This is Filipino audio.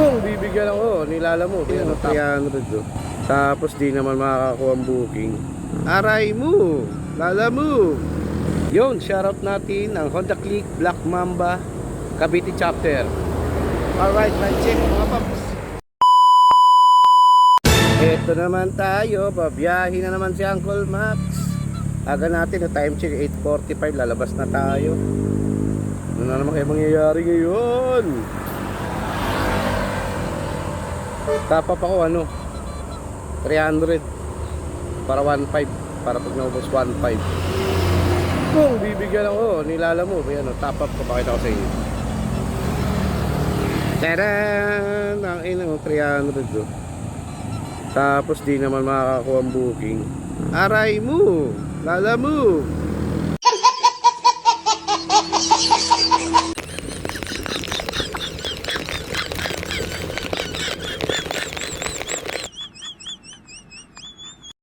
Kung bibigyan ako, nilala mo, ano, 300 oh. Tapos di naman makakakuha ang booking. Aray mo, lala mo. Yun, shoutout natin ang Honda Click Black Mamba Cavite Chapter. Alright, man, check mga paps. Eto naman tayo, babiyahin na naman si Uncle Max. Aga natin, time check 8:45, lalabas na tayo. Ano na naman kayo mangyayari ngayon? Top up ako ano 300 para 1.5, para pag naubos 1.5. Kung bibigyan ako, nilala mo, ano, top up ko, pakita ko sa inyo. Taran! Ang ina mo, 300 oh. Tapos di naman makakakuha ang booking. Aray mo, lala mo.